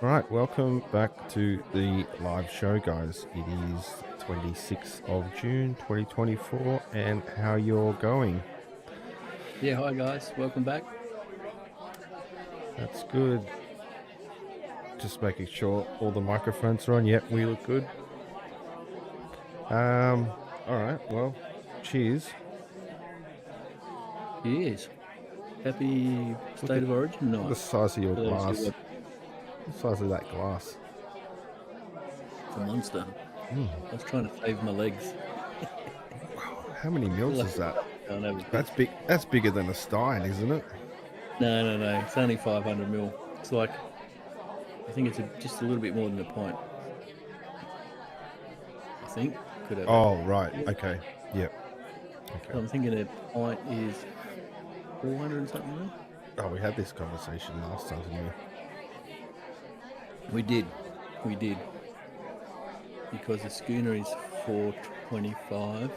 Right, welcome back to the live show, guys. It is 26th of June 2024, and how you're going? Yeah, hi guys, welcome back. That's good. Just making sure all the microphones are on. Yep, we look good. All right, well, cheers. Cheers. Happy State of Origin night. The size of your For those who glass. like The size of that glass. the monster. I was trying to save my legs. Wow, how many mils is that? Don't have a- That's big. That's bigger than a Stein, isn't it? No. It's only 500 mil. It's like, I think it's just a little bit more than a pint. I think. Could have. Oh, right. Okay. Yep. Okay. I'm thinking a pint is 400 and something mil. Oh, we had this conversation last time, didn't we? We did. Because the schooner is 425.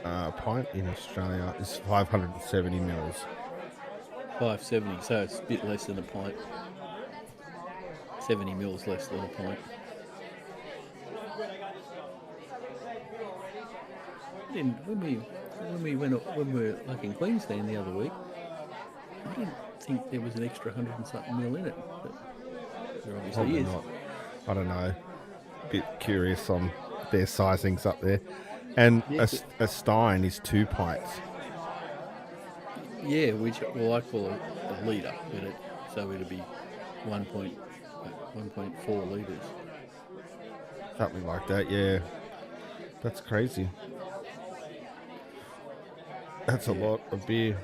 A pint in Australia is 570 mils. 570, so it's a bit less than a pint. 70 mils less than a pint. Then when we were like in Queensland the other week, I didn't think there was an extra 100 and something mil in it, but there obviously Probably is. not. I don't know. Bit curious on their sizings up there. And Yeah, a Stein is 2 pints. Yeah, which I call a litre, so it'd be 1.4 litres. Something like that, yeah. That's crazy. That's a lot of beer.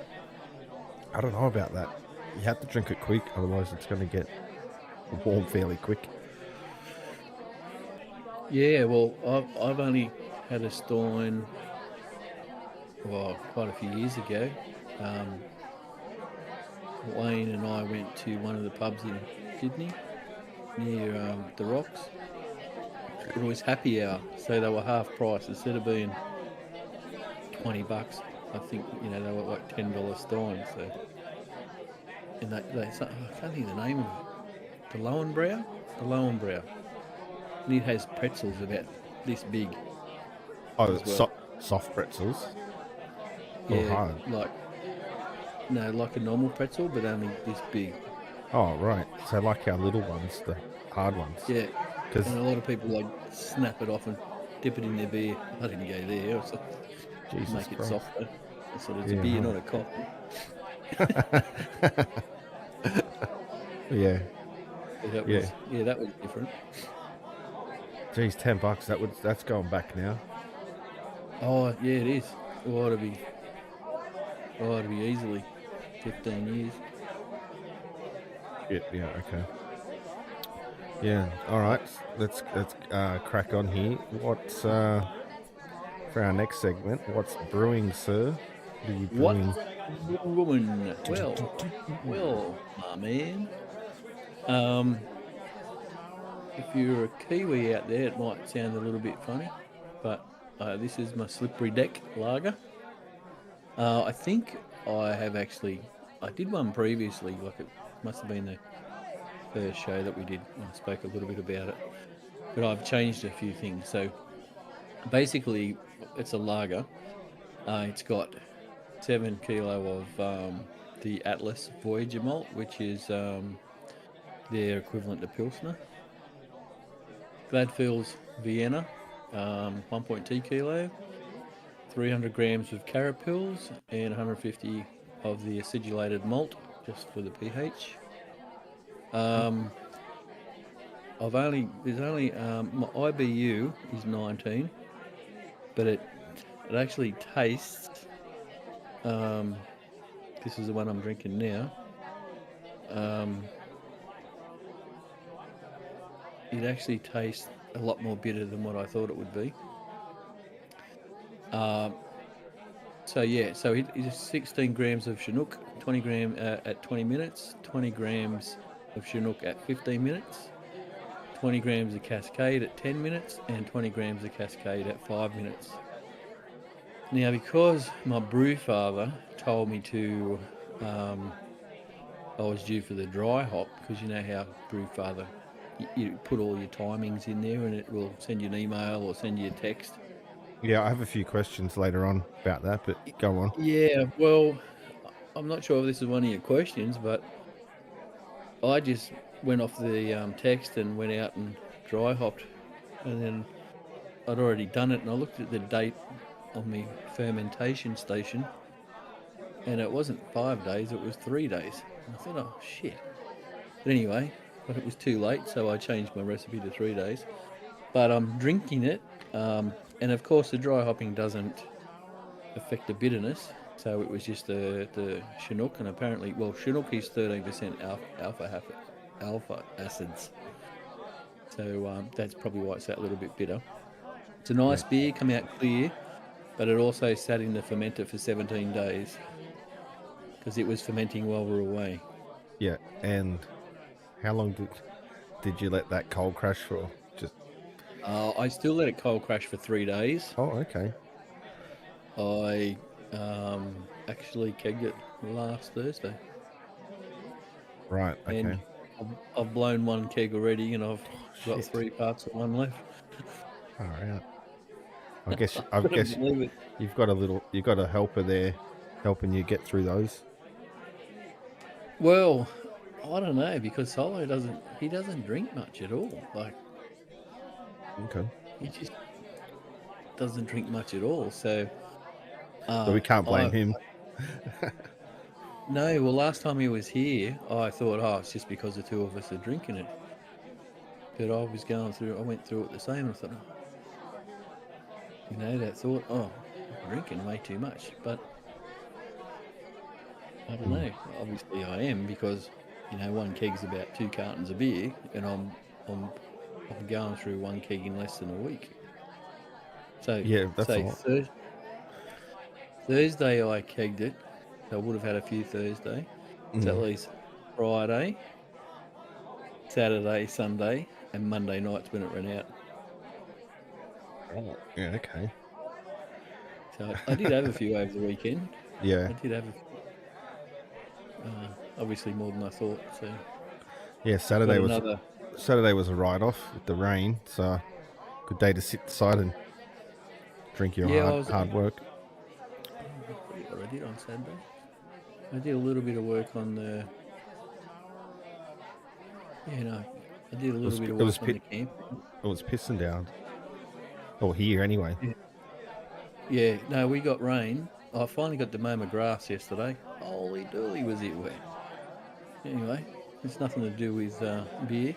I don't know about that. You have to drink it quick, otherwise it's going to get warm fairly quick. Yeah, well, I've only had a Stein, quite a few years ago. Wayne and I went to one of the pubs in Sydney near the Rocks. It was happy hour, so they were half price instead of being $20. I think they were like $10 Stein. So, and I can't think of the name of it. The Lowenbrow. And it has pretzels about this big. Oh, as well. soft pretzels. Or Yeah, hard. like a normal pretzel, but only this big. Oh, right. So like our little ones, the hard ones. Yeah, 'Cause- and a lot of people like snap it off and dip it in their beer. I didn't go there. It's like, Jesus make it Christ. softer. So it's Yeah, a beer, huh. not a coffee. Yeah. So that was, that was different. Geez, $10. That's going back now. Oh yeah, it is. It ought to be easily 15 years. Yeah. Okay. Yeah. All right. Let's crack on here. What's for our next segment? What's brewing, sir? What are you brewing? What's brewing? Well, my man. Um, if you're a Kiwi out there, it might sound a little bit funny, but this is my slippery deck lager. I think I did one previously, like it must have been the first show that we did. I spoke a little bit about it, but I've changed a few things. So basically, it's a lager. It's got 7 kilo of the Atlas Voyager malt, which is their equivalent to Pilsner. Gladfield's Vienna, 1.2 kilo, 300 grams of carapils, and 150 of the acidulated malt, just for the pH. There's only my IBU is 19, but it actually tastes. This is the one I'm drinking now. It actually tastes a lot more bitter than what I thought it would be. So it is 16 grams of Chinook, 20 gram at 20 minutes, 20 grams of Chinook at 15 minutes, 20 grams of Cascade at 10 minutes, and 20 grams of Cascade at 5 minutes. Now, because my brew father told me to, I was due for the dry hop, because you know how brew father, you put all your timings in there and it will send you an email or send you a text. Yeah, I have a few questions later on about that, but go on. Yeah, well, I'm not sure if this is one of your questions, but I just went off the text and went out and dry hopped, and then I'd already done it, and I looked at the date on my fermentation station, and it wasn't 5 days, it was 3 days. And I thought, oh shit. But anyway, but it was too late, so I changed my recipe to 3 days. But I'm drinking it, and of course the dry hopping doesn't affect the bitterness. So it was just the Chinook, and apparently, well, Chinook is 13% alpha acids. So that's probably why it's that little bit bitter. It's a nice beer, come out clear, but it also sat in the fermenter for 17 days because it was fermenting while we were away. Yeah, and how long did you let that cold crash for? Just I still let it cold crash for 3 days. oh, okay. I actually kegged it last Thursday. Right, okay. And I've blown one keg already, and I've got shit. 3 parts of one left. All right. I guess Believe it. you've got a helper there helping you get through those. Well, I don't know, because Solo doesn't drink much at all. Like, Okay. he just doesn't drink much at all. So So we can't blame him. No, well, last time he was here, I thought, oh, it's just because the two of us are drinking it. But I went through it the same, and I thought, I'm drinking way too much. But I don't know. Obviously, I am, because one keg's about 2 cartons of beer, and I'm going through one keg in less than a week. So Yeah, that's a lot. Thursday I kegged it. So I would have had a few Thursday. So at least Friday, Saturday, Sunday, and Monday nights when it ran out. Oh, yeah, okay. So I did have a few over the weekend. Yeah. I did have obviously more than I thought. So Yeah, Saturday was a write-off with the rain, so good day to sit inside and drink your hard work. I forget what I did on Saturday. I did a little bit of work on the. I did a little bit of work on the camp. It was pissing down. Or here, anyway. Yeah, no, we got rain. I finally got to mow my grass yesterday. Holy dooly, was it wet. Anyway, it's nothing to do with beer.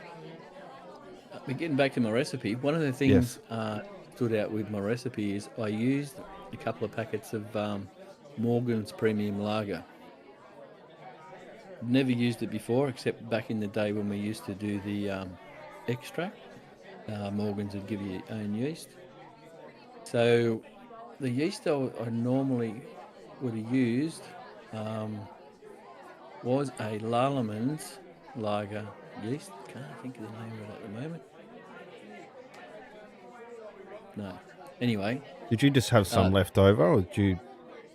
But getting back to my recipe, one of the things stood out with my recipe is I used a couple of packets of Morgan's Premium Lager. Never used it before, except back in the day when we used to do the extract. Morgan's would give you your own yeast. So the yeast I normally would have used was a Lallemand lager yeast. Can't think of the name of it at the moment. No. Anyway, Did you just have some left over, or did you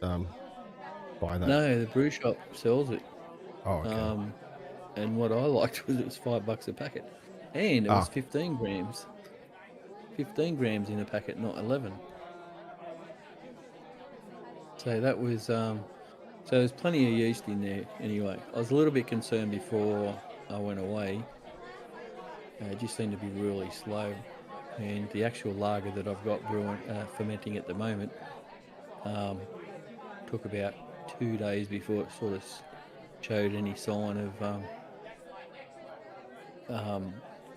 buy that? no, the brew shop sells it. Oh, okay. And what I liked was it was $5 a packet, and it was 15 grams. 15 grams in a packet, not 11. So that was so there's plenty of yeast in there. Anyway, I was a little bit concerned before I went away. It just seemed to be really slow, and the actual lager that I've got brewing, fermenting at the moment, took about 2 days before it sort of showed any sign of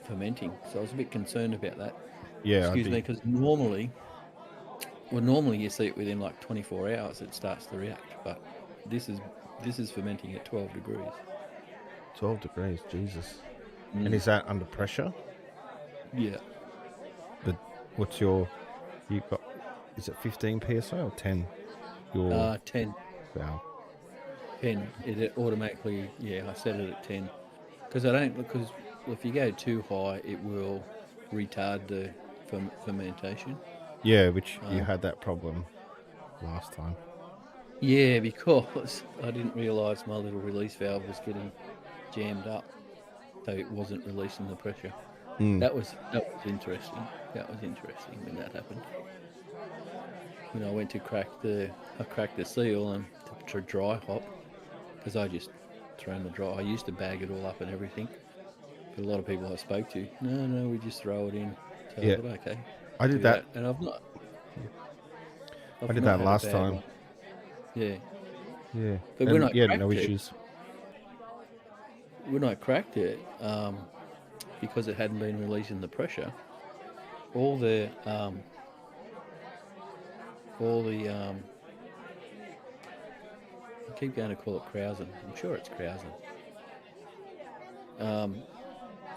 fermenting. So I was a bit concerned about that. Yeah. Excuse me, because normally you see it within like 24 hours it starts to react, but this is fermenting at 12 degrees. 12 degrees, Jesus. And is that under pressure? Yeah. What's your? You got? Is it 15 psi or 10? 10. Wow. 10. It automatically, I set it at 10 because if you go too high, it will retard the fermentation. Yeah, which you had that problem last time. Yeah, because I didn't realise my little release valve was getting jammed up, so it wasn't releasing the pressure. That was interesting. That was interesting when that happened. When I went to crack the seal and to dry hop, because I just thrown the dry. I used to bag it all up and everything. But a lot of people I spoke to, no, we just throw it in. So I thought, okay, I did that, and I've not. I did that last time. One. Yeah. Yeah. But when I cracked no issues. When I cracked it, because it hadn't been releasing the pressure, all the I keep going to call it Krausen. I'm sure it's Krausen.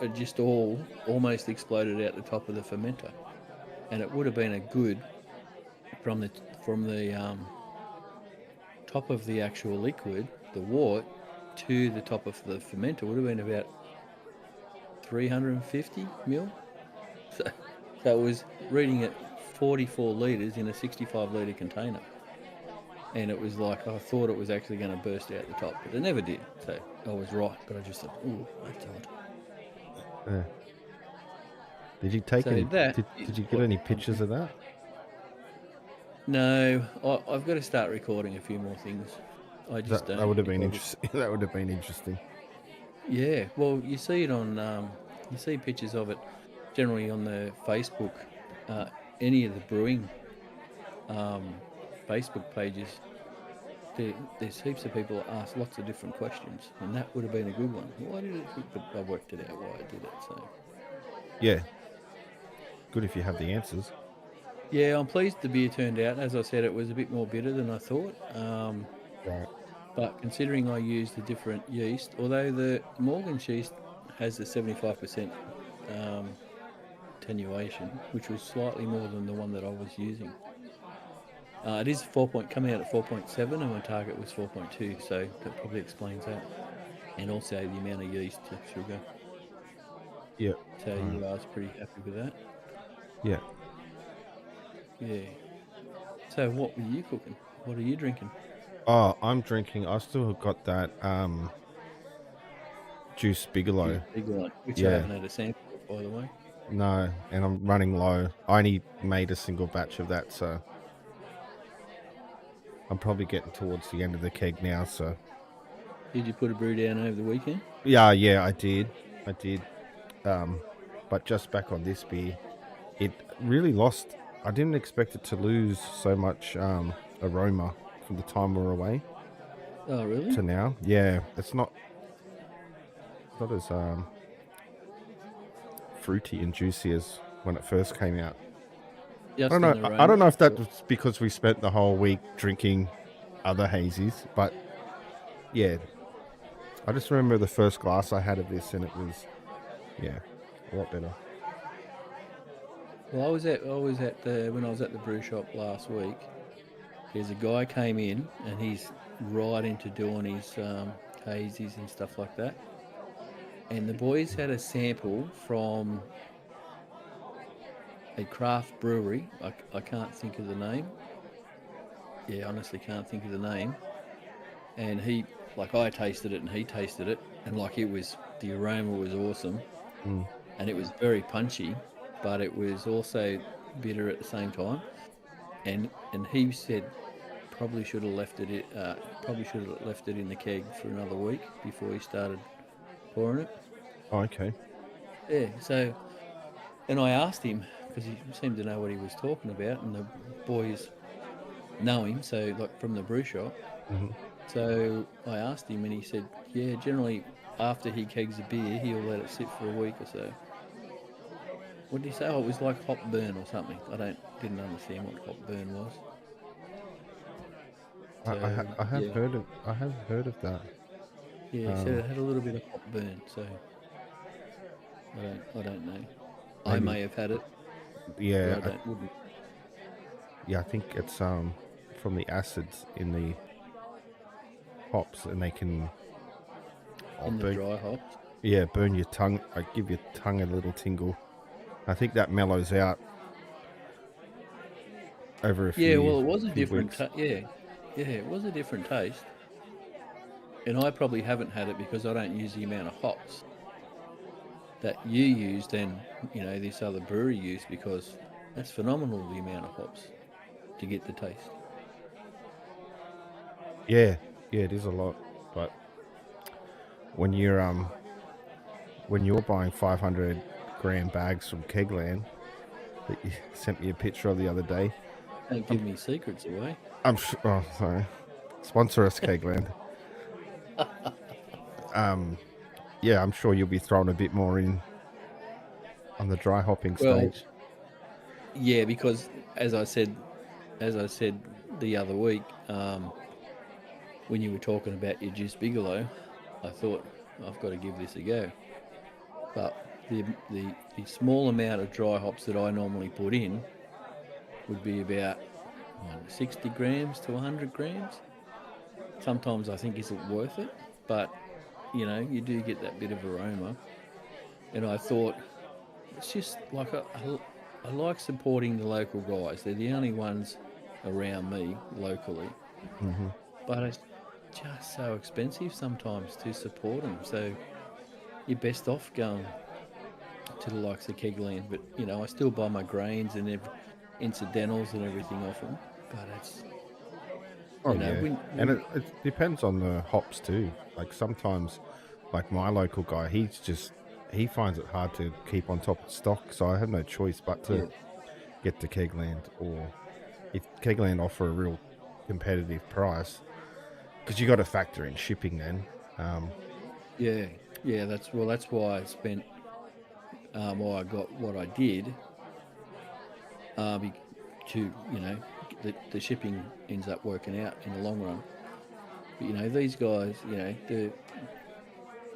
It just almost exploded out the top of the fermenter, and it would have been a good from the top of the actual liquid, the wort, to the top of the fermenter would have been about 350 mil. So it was reading at 44 litres in a 65 litre container. And it was like, I thought it was actually going to burst out the top, but it never did. So I was right, but I just thought, ooh, that's odd. Did you take any? Did you get any pictures of that? No, I've got to start recording a few more things. I just don't. That would have been interesting. That would have been interesting. Yeah, well, you see it on, you see pictures of it generally on the Facebook, any of the brewing Facebook pages. There's heaps of people that ask lots of different questions, and that would have been a good one. Why did it? But I worked it out why I did it. So yeah, good if you have the answers. Yeah, I'm pleased the beer turned out. As I said, it was a bit more bitter than I thought. Right. But considering I used a different yeast, although the Morgan's yeast has the 75% attenuation, which was slightly more than the one that I was using. It is coming out at 4.7, and my target was 4.2, so that probably explains that. And also the amount of yeast to sugar. Yeah. So I was pretty happy with that. Yeah. Yeah. So what were you cooking? What are you drinking? Oh, I'm drinking. I still got that Juice Bigelow. Which I haven't had a sample of, by the way. No, and I'm running low. I only made a single batch of that, so I'm probably getting towards the end of the keg now. So, did you put a brew down over the weekend? Yeah, I did. But just back on this beer, it really lost. I didn't expect it to lose so much aroma from the time we were away. Oh, really? To now, yeah, it's not as fruity and juicy as when it first came out. I don't know if that was because we spent the whole week drinking other hazies, but yeah, I just remember the first glass I had of this, and it was, yeah. A lot better. Well, I was at the when I was at the brew shop last week. There's a guy came in and he's right into doing his hazies and stuff like that. And the boys had a sample from a craft brewery. I can't think of the name. Yeah, honestly, can't think of the name. And I tasted it and he tasted it, and the aroma was awesome, Mm. and it was very punchy, but it was also bitter at the same time. And he said probably should have left it in the keg for another week before he started pouring it. Oh, okay. Yeah. So, and I asked him because he seemed to know what he was talking about, and the boys know him, so like from the brew shop. Hmm. So I asked him, and he said, "Yeah, generally after he kegs a beer, he'll let it sit for a week or so." What did he say? Oh, it was like hop burn or something. Didn't understand what hop burn was. So I have yeah, heard of that. yeah. He said Um, it had a little bit of hop burn. So I don't know. I maybe may have had it, but yeah, wouldn't yeah. I think it's from the acids in the hops, and they can in the burn. dry hops. Yeah, burn your tongue. Like give your tongue a little tingle. I think that mellows out over a Yeah, few well, it was a few different. weeks. Yeah, it was a different taste, and I probably haven't had it because I don't use the amount of hops that you used and this other brewery used, because that's phenomenal, the amount of hops to get the taste. Yeah, yeah, it is a lot. But when you're buying 500 gram bags from Kegland that you sent me a picture of the other day, Don't I'm give me secrets away. I'm sure. Oh, sorry. Sponsor us, Kegland. Yeah, I'm sure you'll be throwing a bit more in on the dry hopping Well, stage. yeah, because as I said the other week, when you were talking about your Juice Bigelow, I thought I've got to give this a go. But the small amount of dry hops that I normally put in would be about 60 grams to 100 grams. Sometimes I think, is it worth it? But you do get that bit of aroma. And I thought, it's just like I like supporting the local guys. They're the only ones around me locally. Hmm. But it's just so expensive sometimes to support them. So you're best off going to the likes of Kegland. But, I still buy my grains and incidentals and everything off them. But it's, Oh yeah, and when it depends on the hops too. Like sometimes, like my local guy, he finds it hard to keep on top of stock, so I have no choice but to yeah, get to Kegland, or if Kegland offer a real competitive price, because you got to factor in shipping then. Um, yeah, yeah, that's why I spent, why I got what I did, be, to, the shipping ends up working out in the long run. But these guys,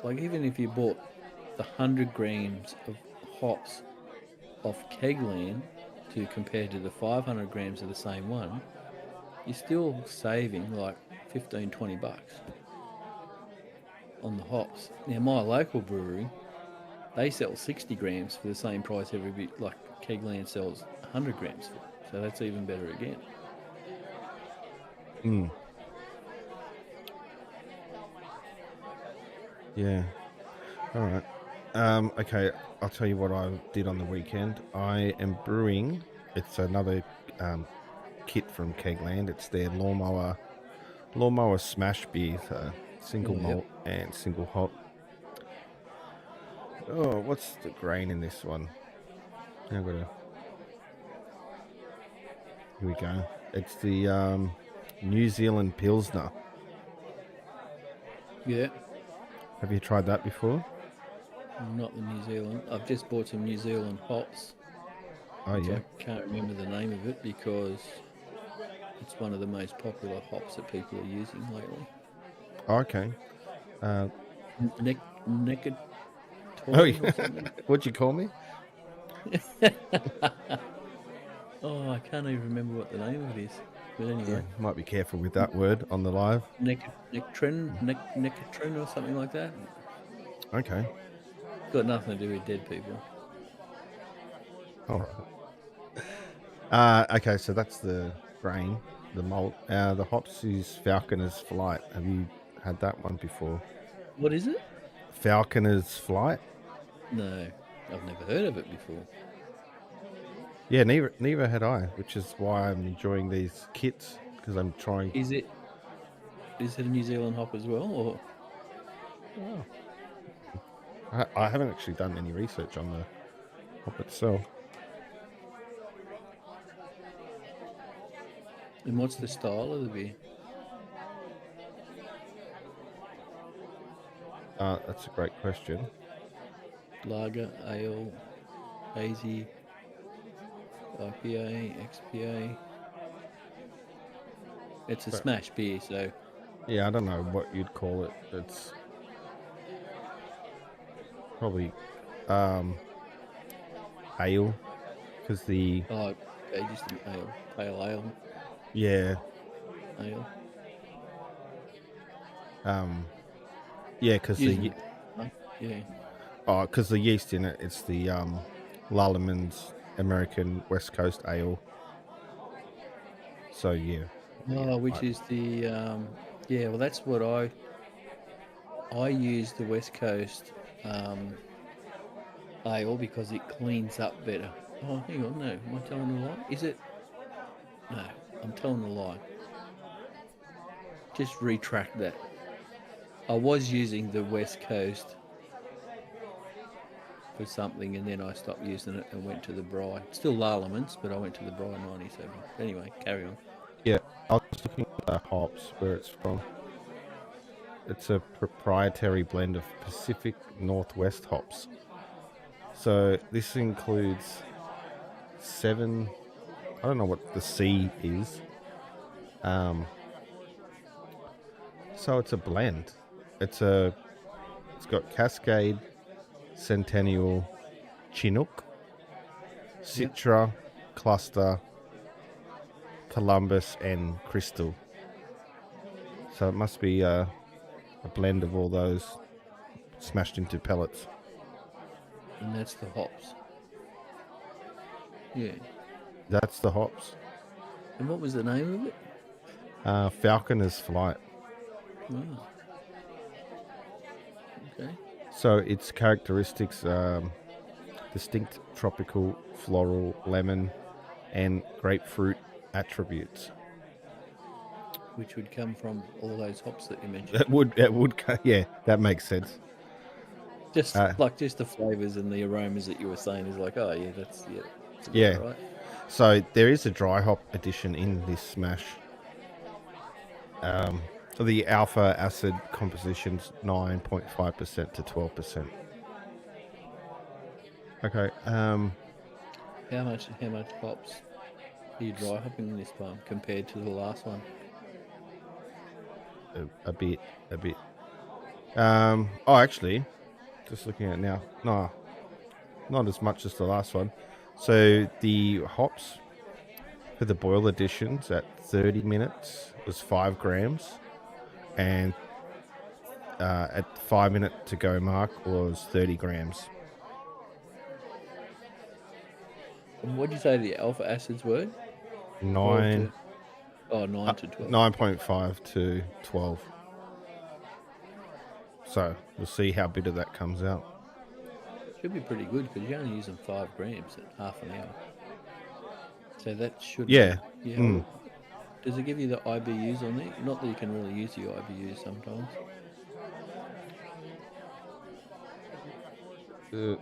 like, even if you bought the 100 grams of hops off Kegland to compare to the 500 grams of the same one, you're still saving like 15-20 bucks on the hops. Now, my local brewery, they sell 60 grams for the same price every bit, like Kegland sells 100 grams for. So that's even better again. mm, yeah. All right. Okay, I'll tell you what I did on the weekend. I am brewing. It's another um, kit from Kegland. It's their lawnmower smash beer, single Oh, yep. malt and single hop. Oh, what's the grain in this one? I've got to. Here we go. It's the New Zealand Pilsner. Yeah, Have you tried that before? not the New Zealand. I've just bought some New Zealand hops, Oh which yeah. I can't remember the name of it because it's one of the most popular hops that people are using lately. Oh, okay. Uh, Nectarine Oh, toy or yeah. something. What'd you call me? Oh, I can't even remember what the name of it is. But Yeah, anyway, might be careful with that word on the live. Nectrin or something like that. Okay. Got nothing to do with dead people. All right. Okay, so that's the grain, the malt. The hops is Falconer's Flight. Have you had that one before? What is it? Falconer's Flight? No, I've never heard of it before. Yeah, neither had I, which is why I'm enjoying these kits because I'm trying. Is it a New Zealand hop as well, or Oh. I haven't actually done any research on the hop itself. and what's the style of the beer? That's a great question. Lager, ale, hazy, IPA, XPA. It's a But smash beer, so yeah, I don't know what you'd call it. It's probably ale because the okay, just an ale, pale ale, yeah ale. um yeah because Usually, yeah. the yeast in it, it's the Lallemand American West Coast Ale. So yeah, Oh, which is the yeah. Well, that's what I use the West Coast ale because it cleans up better. Oh, hang on, no, am I telling a lie? Is it? No, I'm telling a lie. Just retract that. I was using the West Coast for something, and then I stopped using it and went to the Bry. Still Larlements, but I went to the Bry 97. Anyway, carry on. yeah. I was looking at the hops where it's from. It's a proprietary blend of Pacific Northwest hops. So this includes 7. I don't know what the C is. So it's a blend. It's got Cascade, Centennial, Chinook, Yep. Citra, Cluster, Columbus, and Crystal. So it must be a blend of all those smashed into pellets. And that's the hops. Yeah. That's the hops. And what was the name of it? Falconer's Flight. Oh, okay. So its characteristics: distinct tropical, floral, lemon, and grapefruit attributes. Which would come from all those hops that you mentioned. Yeah, that makes sense. Just Uh, just the flavors and the aromas that you were saying is like, oh yeah, that's yeah. about right. So there is a dry hop addition in this smash. The alpha acid composition's 9.5% to 12%. Okay. How much hops are you dry hopping this time compared to the last one? A bit. Oh, actually, just looking at it now. No, not as much as the last one. So the hops for the boil additions at 30 minutes was 5 grams, and at 5 minute to go mark was 30 grams. And what did you say the alpha acids were? 9 9 to 12. 9.5 to 12. So we'll see how bitter that comes out. Should be pretty good because you're only using 5 grams at half an hour. So that should Yeah. be. Yeah. Does it give you the IBUs on there? Not that you can really use the IBUs sometimes.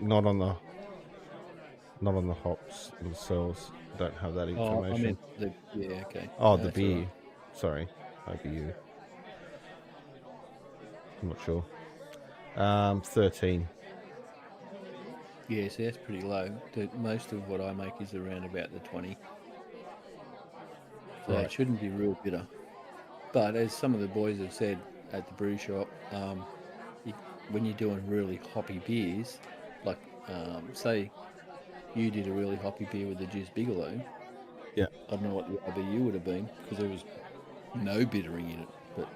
Not on the hops themselves. Don't have that Oh, I information. meant the yeah. Okay. Oh, No, the that's all beer. right. Sorry, IBU. I'm not sure. 13. Yeah, so that's pretty low. Most of what I make is around about the 20. So Right. it shouldn't be real bitter. But as some of the boys have said at the brew shop, when you're doing really hoppy beers, like say you did a really hoppy beer with the Juice Bigelow. Yeah. I don't know what the IBU would have been because there was no bittering in it, but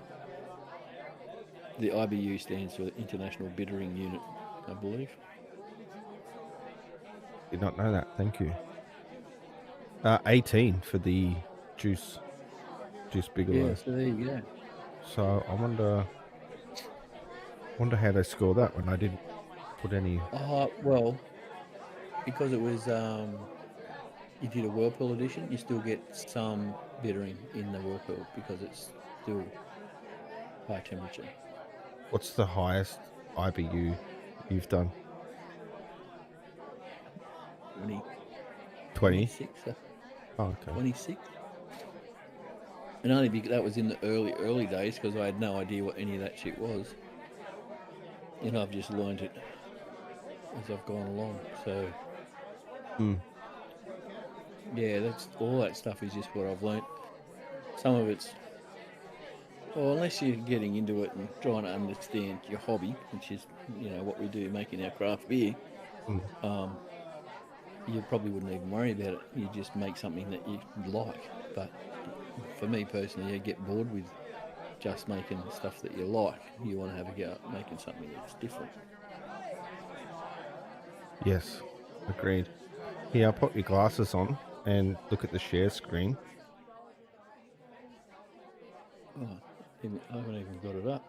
the IBU stands for International Bittering Unit, I believe. Did not know that. Thank you. 18 for the Juice Bigelow. Yeah, so there you go. So I wonder how they score that when I didn't put any. Well, because it was you did a Whirlpool edition, you still get some bittering in the Whirlpool because it's still high temperature. What's the highest IBU you've done? 20, 20. 26, Oh, okay. 26. And only because that was in the early days because I had no idea what any of that shit was. And I've just learned it as I've gone along. So, yeah, that's all that stuff is just what I've learnt. Some of it's, well, unless you're getting into it and trying to understand your hobby, which is, what we do making our craft beer, you probably wouldn't even worry about it. You just make something that you like. But for me personally, I get bored with just making stuff that you like. You want to have a go at making something that's different. Yes, agreed. Here, I'll put your glasses on and look at the share screen. Oh, I haven't even got it up.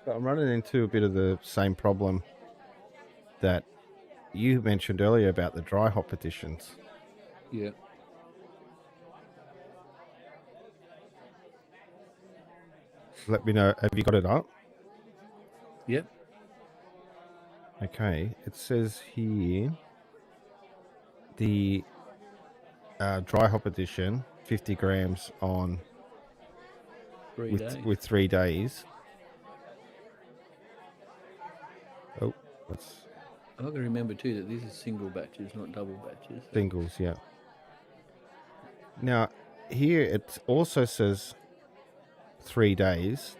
But I'm running into a bit of the same problem that you mentioned earlier about the dry hop editions. Yeah. Let me know. Have you got it up? Yep. Okay. It says here the dry hop edition, 50 grams on 3 days. with 3 days. Oh, that's I've got to remember too that these are single batches, not double batches. So. singles, yeah. Now, here it also says 3 days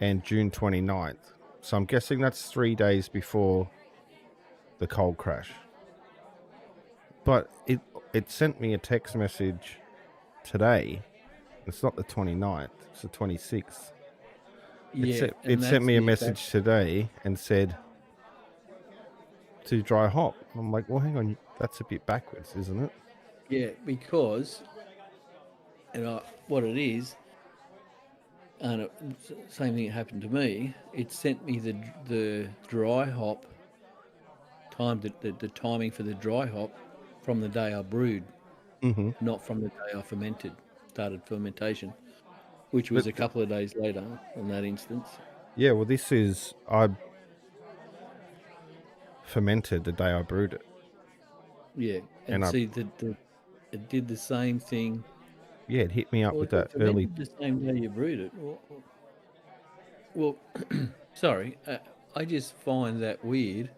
and June 29th. So I'm guessing that's 3 days before the cold crash. But it sent me a text message today. It's not the 29th, it's the 26th. Yeah, It sent me a message today and said to dry hop. I'm like, well, hang on, that's a bit backwards, isn't it? Yeah, because what it is, and same thing happened to me. It sent me the dry hop time, the timing for the dry hop from the day I brewed, not from the day I started fermentation, which was a couple of days later in that instance. Yeah, well, this is, I fermented the day I brewed it. Yeah, and see, it did the same thing. Yeah, it hit me up with that early. The same day you brewed it. Well, sorry, I just find that weird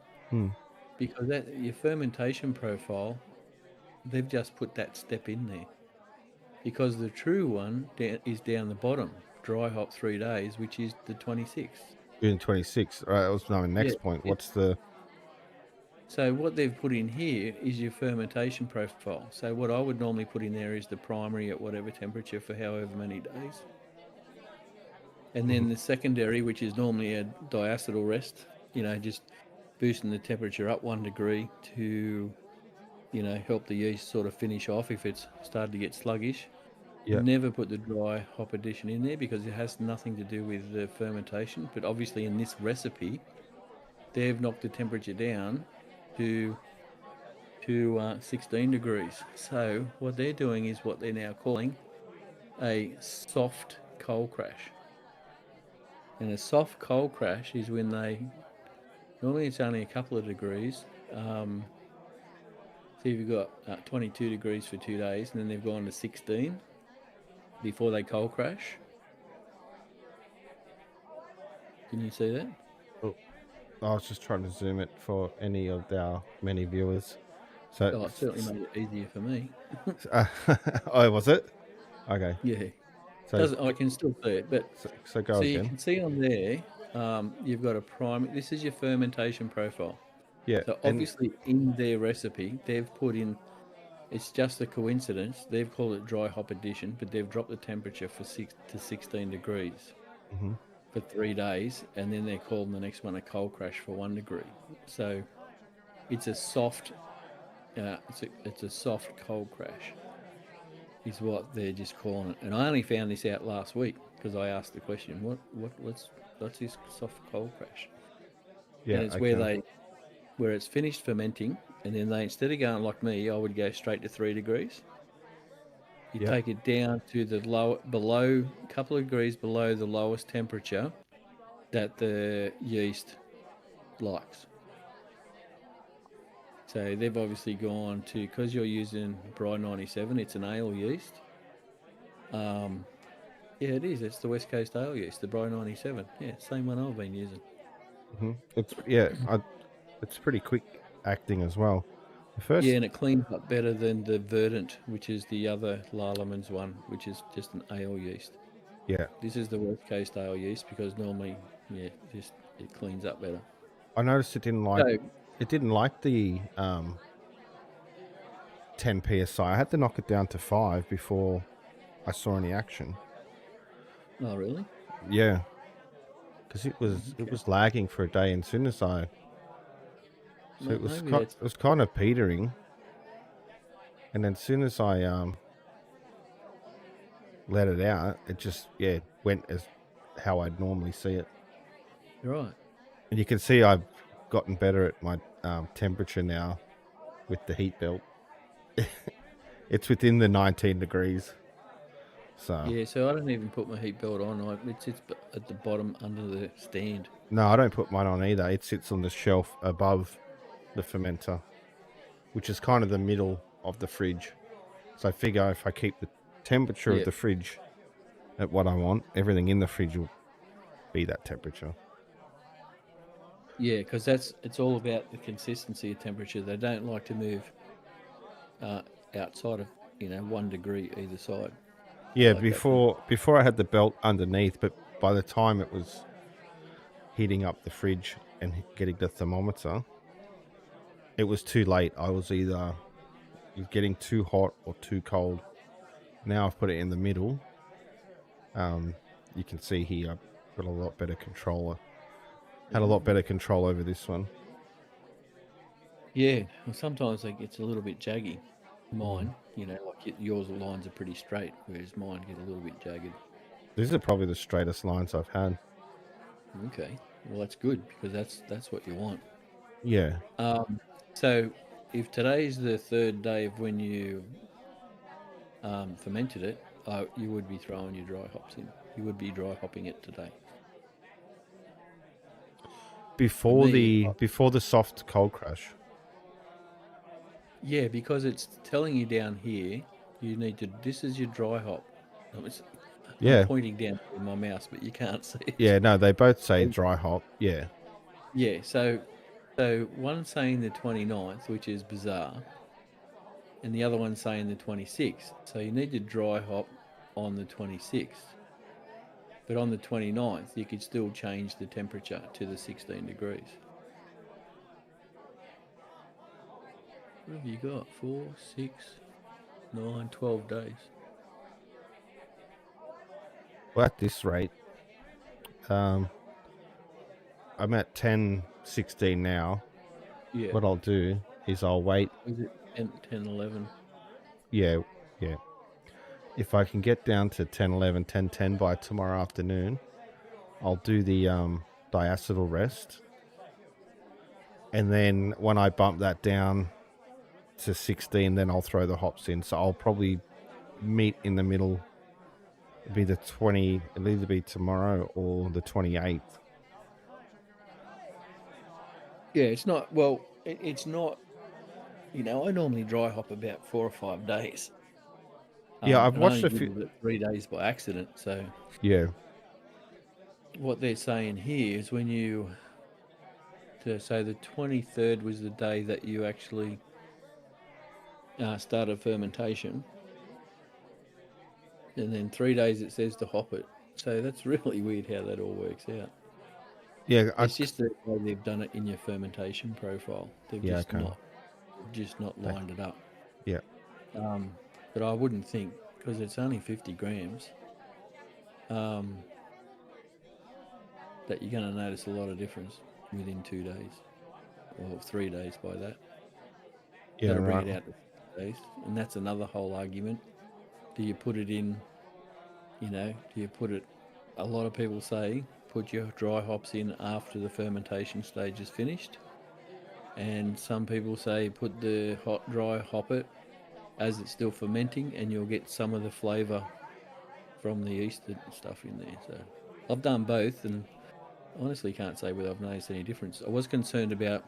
because your fermentation profile, they've just put that step in there because the true one is down the bottom, dry hop 3 days, which is the 26th. June 26th. All right, that was my next point. What's the... So what they've put in here is your fermentation profile. So what I would normally put in there is the primary at whatever temperature for however many days. And then the secondary, which is normally a diacetyl rest, just boosting the temperature up 1 degree to, help the yeast sort of finish off if it's started to get sluggish. Yeah. Never put the dry hop addition in there because it has nothing to do with the fermentation. But obviously in this recipe, they've knocked the temperature down to 16 degrees. So what they're doing is what they're now calling a soft cold crash. And a soft cold crash is when normally it's only a couple of degrees. So you've got 22 degrees for 2 days, and then they've gone to 16 before they cold crash. Can you see that? Oh, I was just trying to zoom it for any of our many viewers. So, Oh, it certainly made it easier for me. oh, was it? Okay. Yeah, So, doesn't I can still see it, but so go so you again. can see on there, you've got a prime. This is your fermentation profile. Yeah, So and obviously in their recipe, they've put in. It's just a coincidence. They've called it dry hop addition, but they've dropped the temperature for 6 to 16 degrees mhm. for 3 days, and then they're calling the next one a cold crash for 1 degree. So it's a soft, it's a soft cold crash, is what they're just calling it. And I only found this out last week because I asked the question, what's this soft cold crash? And Yeah, it's okay. where it's finished fermenting, and then they, instead of going like me, I would go straight to 3 degrees. You Yep. take it down to the below, a couple of degrees below the lowest temperature that the yeast likes. So they've obviously gone to, because you're using Bry 97, it's an ale yeast. Yeah, it is. It's the West Coast ale yeast, the Bry 97. Yeah, same one I've been using. It's it's pretty quick acting as well. The Yeah, first, and it cleans up better than the Verdant, which is the other Lallemand one, which is just an ale yeast. yeah, This is the West Coast ale yeast because normally, yeah, just it cleans up better. I noticed So, it didn't like the 10 psi. I had to knock it down to 5 before I saw any action. oh really? Yeah, because Oh, it okay. was lagging for a day, and soon as I so Maybe that's it was kind of petering, and then as soon as I let it out, it just went as how I'd normally see it. right. And you can see I've gotten better at my temperature now with the heat belt. It's within the 19 degrees. So Yeah, so I don't even put my heat belt on. It sits at the bottom under the stand. no, I don't put mine on either. It sits on the shelf above the fermenter, which is kind of the middle of the fridge. So I figure if I keep the temperature of Yeah, the fridge at what I want, everything in the fridge will be that temperature. yeah, because it's all about the consistency of temperature. They don't like to move uh, outside of 1 degree either side. They Yeah, like that. before I had the belt underneath, but by the time it was heating up the fridge and getting the thermometer, it was too late. I was either getting too hot or too cold. Now I've put it in the middle. You can see here I've got a lot better control. Had a lot better control over this one. Yeah, well, sometimes like it's a little bit jaggy. Mm. Mine, like yours lines are pretty straight, whereas mine get a little bit jagged. These are probably the straightest lines I've had. Okay, well that's good because that's what you want. Yeah. So, if today's the third day of when you fermented it, you would be throwing your dry hops in. You would be dry hopping it today. For me, Before the soft cold crash. yeah, because it's telling you down here, you need to. This is your dry hop. I'm Yeah. pointing down with my mouse, but you can't see it. Yeah, no, they both say dry hop. Yeah. Yeah, so one's saying the 29th, which is bizarre, and the other one's saying the 26th. So you need to dry hop on the 26th. But on the 29th, you could still change the temperature to the 16 degrees. What have you got? 4, 6, 9, 12 days. Well, at this rate, um, I'm at 10:16 now. Yeah. What I'll do is I'll wait. Is it 10, 11? Yeah, yeah. If I can get down to 10:11, 10:10 by tomorrow afternoon, I'll do the diacetyl rest. And then when I bump that down to 16, then I'll throw the hops in. So I'll probably meet in the middle. It'll be the 20, it'll either be tomorrow or the 28th. Yeah, it's not, well, it's not, I normally dry hop about 4 or 5 days. Yeah, I've And I watched only a did few. it 3 days by accident. So Yeah. what they're saying here is when so the 23rd was the day that you actually start of fermentation, and then 3 days it says to hop it. So that's really weird how that all works out. Yeah, It's just the way they've done it in your fermentation profile. They've yeah, just okay. not lined it up. Yeah, But I wouldn't think, because it's only 50 grams, that you're going to notice a lot of difference within 2 days, or 3 days by that. yeah, Got to bring right. it out to 3 days, and that's another whole argument. Do you put it in? Do you put it? A lot of people say put your dry hops in after the fermentation stage is finished, and some people say put the dry hop it as it's still fermenting, and you'll get some of the flavour from the yeast and stuff in there. So I've done both, and honestly can't say whether I've noticed any difference. I was concerned about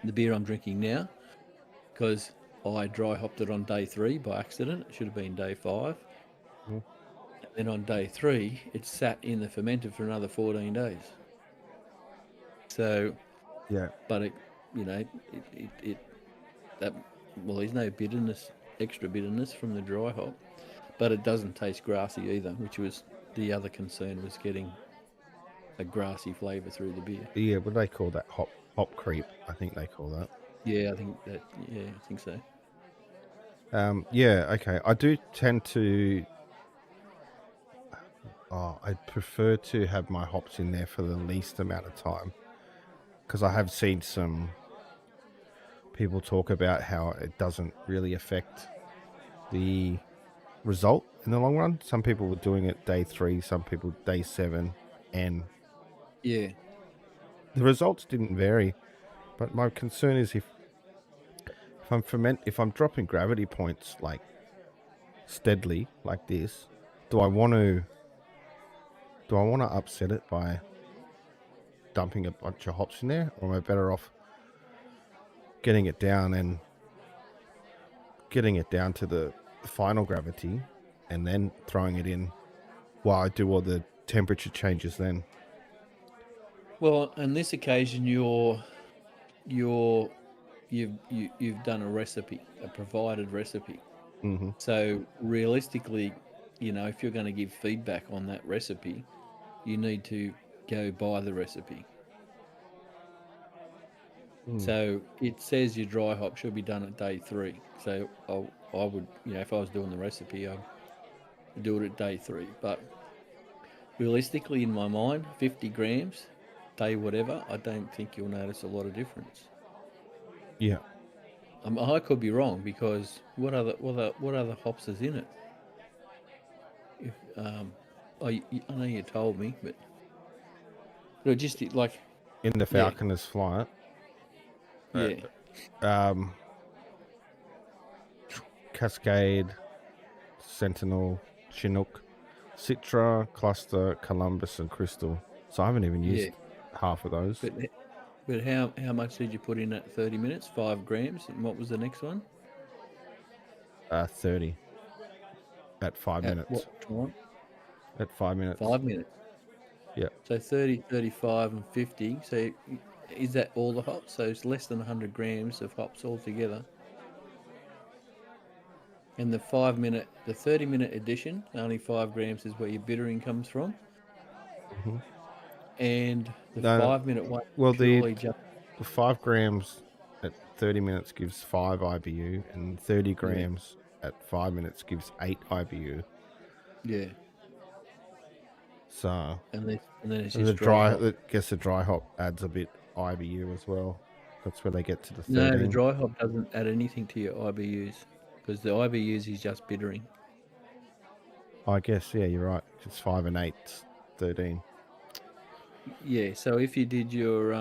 the beer I'm drinking now because I dry hopped it on day 3 by accident. It should have been day 5. Mhm. And then on day 3, it sat in the fermenter for another 14 days. So, Yeah, but it, that, well, there's no bitterness, extra bitterness from the dry hop, but it doesn't taste grassy either, which was the other concern, was getting a grassy flavour through the beer. yeah. What do they call that? Hop creep. I think they call that. Yeah, I think so. Yeah, okay. I do tend to. I prefer to have my hops in there for the least amount of time, because I have seen some people talk about how it doesn't really affect the result in the long run. Some people were doing it day 3, some people day 7, and Yeah, the results didn't vary. But my concern is if I'm dropping gravity points like steadily like this, do I want to upset it by dumping a bunch of hops in there, or am I better off getting it down to the final gravity and then throwing it in while I do all the temperature changes then? well, on this occasion, you've done a recipe, a provided recipe. Mm-hmm. So realistically, if you're going to give feedback on that recipe, you need to go by the recipe. Mm. So it says your dry hop should be done at day 3. So I would, if I was doing the recipe, I'd do it at day 3. But realistically, in my mind, 50 grams, day whatever, I don't think you'll notice a lot of difference. Yeah. I could be wrong, because what other hops is in it? If I know you told me, but just like, In the yeah, Falconer's Flight, uh, yeah, um, Cascade, Sentinel, Chinook, Citra, Cluster, Columbus, and Crystal. So I haven't even yeah. used half of those. But how much did you put in at 30 minutes? 5 grams. And what was the next one? 30 at 5 At minutes. what time? At 5 minutes. 5 minutes. Yeah. So 30, 35, and 50. So is that all the hops? So it's less than 100 grams of hops altogether. And the 30-minute addition, only 5 grams is where your bittering comes from. Mm-hmm. And the No, 5-minute one well, purely just, the 5 grams at 30 minutes gives 5 IBU, and 30 yeah, grams at 5 minutes gives 8 IBU. yeah. So And then it's and just dry hop. I guess the dry hop adds a bit IBU as well. That's where they get to the 13. No, the dry hop doesn't add anything to your IBUs, because the IBUs is just bittering. I guess, yeah, you're right. It's 5 and 8, 13. Yeah, so if you did your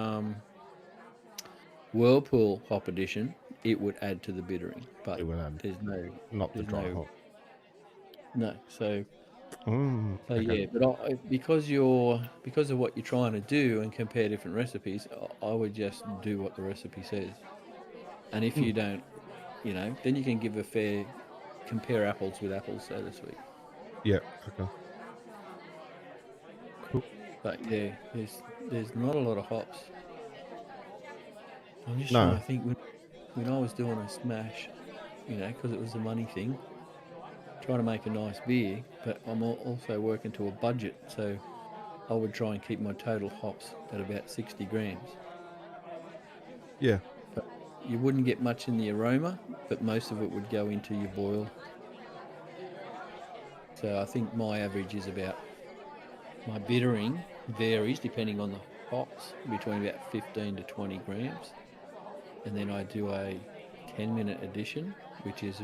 Whirlpool hop addition, it would add to the bittering, but It would add, there's no, not the there's dry no, hop. no. So Okay. yeah, but because of what you're trying to do and compare different recipes, I would just do what the recipe says. And if you don't, then you can give a fair compare apples with apples, so to speak. Yeah. Okay. Cool. But yeah, there's not a lot of hops. I'm just No. trying to think when I was doing a smash. because it was a money thing, trying to make a nice beer, but I'm also working to a budget, so I would try and keep my total hops at about 60 grams. Yeah. But you wouldn't get much in the aroma, but most of it would go into your boil. So I think my average is about, my bittering varies depending on the hops, between about 15 to 20 grams. And then I do a 10-minute addition, which is,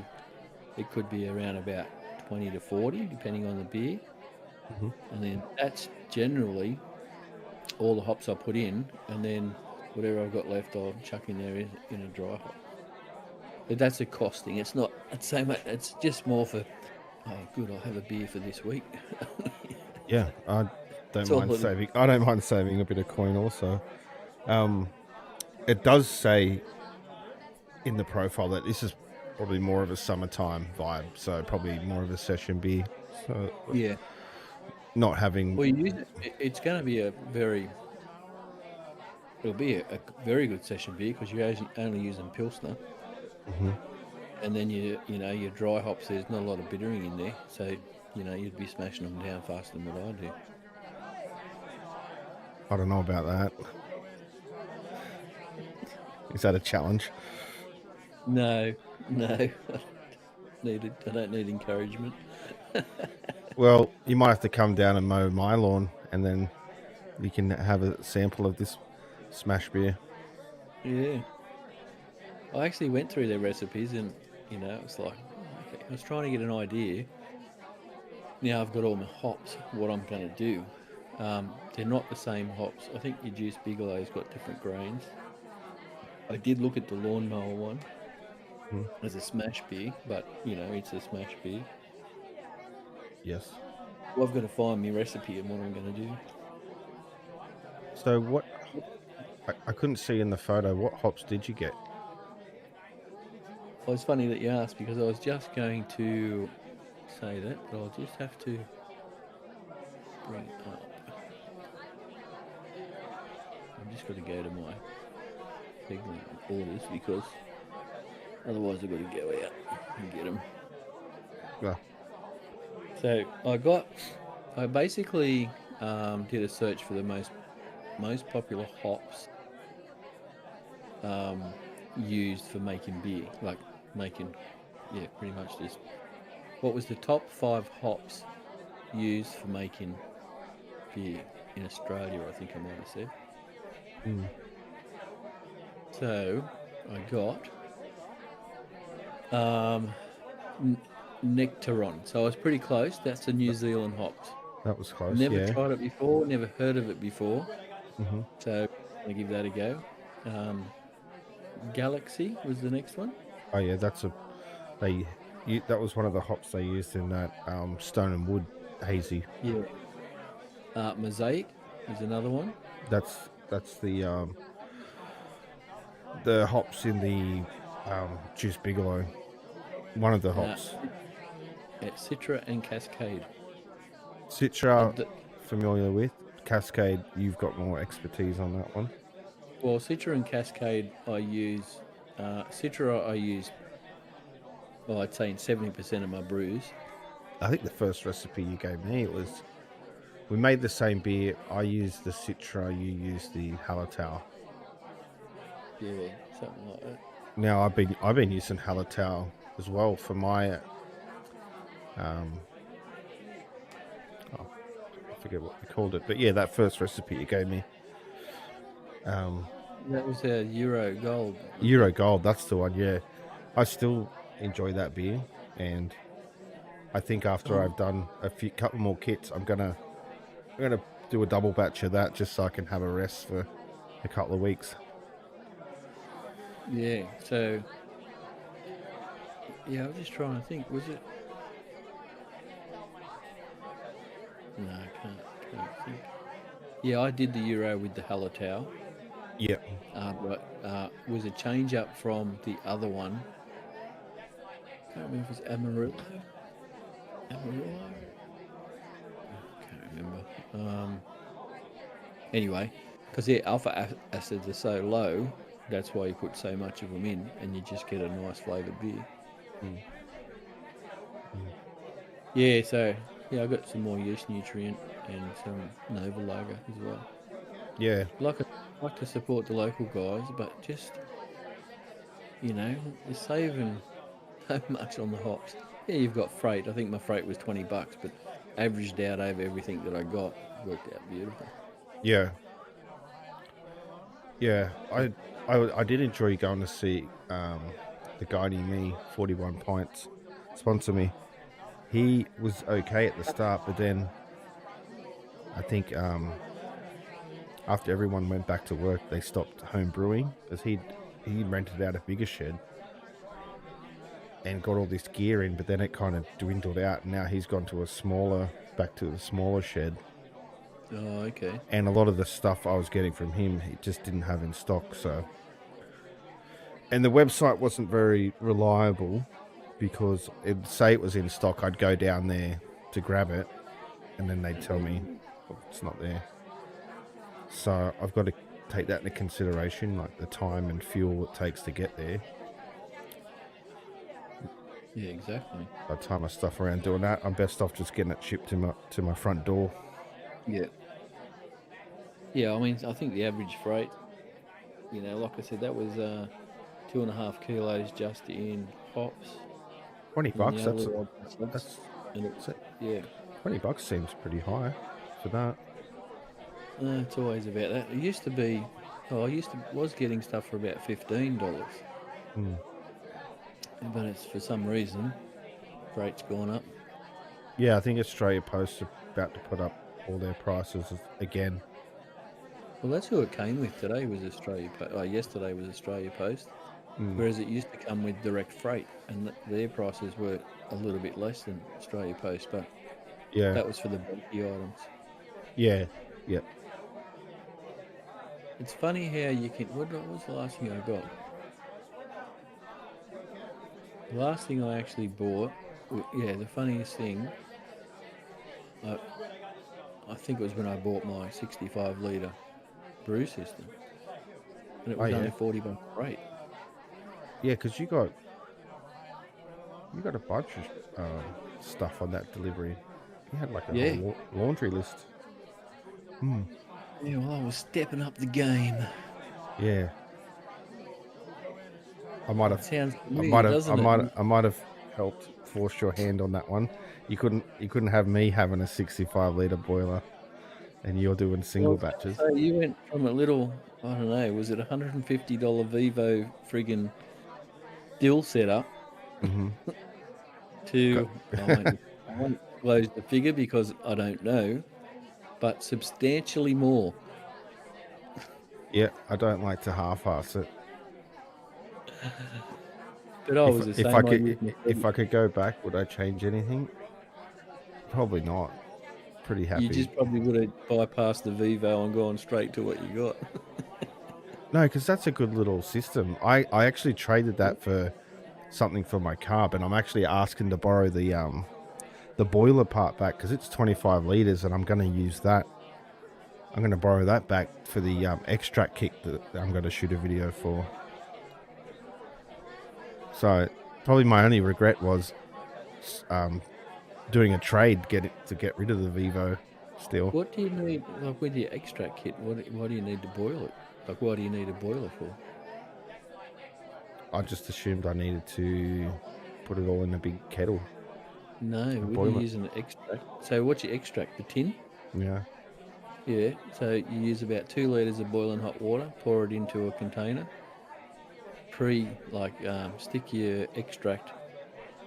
it could be around about 20 to 40, depending on the beer. Mm-hmm. And then that's generally all the hops I put in, and then whatever I've got left, I'll chuck in there in a dry hop. But that's a costing. It's not. It's so much. It's just more for. Oh, good. I'll have a beer for this week. Yeah, I That's don't all mind it is. saving. I don't mind saving a bit of coin also. It does say in the profile that this is probably more of a summertime vibe, so probably more of a session beer. So Yeah. not having. Well, you use it. It's going to be a very. It'll be a very good session beer because you're only using Pilsner, Mm-hmm. and then your dry hops. There's not a lot of bittering in there, so you'd be smashing them down faster than what I do. I don't know about that. Is that a challenge? No, no. I don't need encouragement. Well, you might have to come down and mow my lawn, and then you can have a sample of this smash beer. Yeah. I actually went through their recipes and, it's like, okay, I was trying to get an idea. Now I've got all my hops, what I'm going to do. They're not the same hops. I think your Juice Bigelow's got different grains. I did look at the lawnmower one as a smash beer, but, it's a smash beer. Yes. Well, I've got to find my recipe and what I'm going to do. So what? I couldn't see in the photo. What hops did you get? Well, it's funny that you asked because I was just going to say that, but I'll just have to bring it up. I've just got to go to my segment orders because otherwise I've got to go out and get them. Yeah. So I basically did a search for the most popular hops used for making beer, pretty much just what was the top 5 hops used for making beer in Australia, I think I might have said. Mm. So I got Nectaron. So I was pretty close. That's the New Zealand hops. That was close. Never Yeah. tried it before, never heard of it before. Mm-hmm. So I'm going to give that a go. Galaxy was the next one. Oh yeah, that was one of the hops they used in that Stone and Wood hazy. Yeah. Mosaic is another one. That's the hops in the Juice Bigelow. One of the hops. Citra and Cascade. Citra, familiar with. Cascade, you've got more expertise on that one. Well, Citra and Cascade I use. Citra I use, well, I'd say in 70% of my brews. I think the first recipe you gave me, we made the same beer. I used the Citra, you used the Hallertau. Yeah, something like that. Now I've been using Hallertau as well for my I forget what we called it, but yeah, that first recipe you gave me. That was a Euro Gold. Euro Gold, that's the one. Yeah, I still enjoy that beer, and I think after I've done couple more kits, I'm gonna do a double batch of that just so I can have a rest for a couple of weeks. Yeah. So yeah, I was just trying to think. Was it? No, I can't think. Yeah, I did the Euro with the Hallertau. Yeah. But was a change up from the other one. I can't remember if it was Amarillo. I can't remember. Anyway, because the alpha acids are so low, that's why you put so much of them in, and you just get a nice flavoured beer. Mm. Mm. Yeah, so yeah, I got some more yeast nutrient and some Nova lager as well. Yeah, Like to support the local guys, but just you're saving so much on the hops. Yeah, you've got freight. I think my freight was $20, but averaged out over everything that I got, worked out beautiful. yeah, yeah. I did enjoy going to see the guy near me, 41 Pints, sponsor me. He was okay at the start, but then I think after everyone went back to work, they stopped home brewing because he rented out a bigger shed and got all this gear in, but then it kind of dwindled out. And now he's gone to back to the smaller shed. Oh, okay. And a lot of the stuff I was getting from him, he just didn't have in stock. So, and the website wasn't very reliable because it'd say it was in stock. I'd go down there to grab it, and then they'd tell me it's not there. So I've got to take that into consideration, like the time and fuel it takes to get there. Yeah, exactly. By the time I stuff around doing that, I'm best off just getting it shipped to my front door. Yeah. Yeah, I mean, I think the average freight, like I said, that was 2.5 kilos just in hops. $20. And the That's and yeah. $20 seems pretty high for that. It's always about that. It used to be, was getting stuff for about $15, Mm. but it's for some reason, freight's gone up. Yeah, I think Australia Post are about to put up all their prices again. Well, that's who it came with today was Australia Post. Yesterday was Australia Post, whereas it used to come with direct freight, and their prices were a little bit less than Australia Post, but Yeah, that was for the bulky items. yeah, yeah. It's funny how you can. What was the last thing I got? The last thing I actually bought, the funniest thing, I think it was when I bought my 65-litre brew system, and it was only $40 freight. Yeah, because you got a bunch of stuff on that delivery. You had like a whole laundry list. Yeah, well, I was stepping up the game. Yeah. I might have helped force your hand on that one. You couldn't have me having a 65-litre boiler, and you're doing single batches. So you went from a little, I don't know, was it $150 Vivo friggin' dill setup to I won't close the figure because I don't know, but substantially more. Yeah, I don't like to half-ass it. But I was the same. If I could go back, would I change anything? Probably not. Pretty happy. You just probably would have bypassed the Vivo and gone straight to what you got. No, because that's a good little system. I actually traded that for something for my car, but I'm actually asking to borrow the boiler part back because it's 25 litres, and I'm going to use that. I'm going to borrow that back for the extract kit that I'm going to shoot a video for. So probably my only regret was doing a trade to get rid of the Vivo still. What do you need, like with your extract kit? Why do you need to boil it? Like, why do you need a boiler for? I just assumed I needed to put it all in a big kettle. No, we're using an extract. So what's your extract? The tin? Yeah. Yeah, so you use about 2 litres of boiling hot water, pour it into a container, stick your extract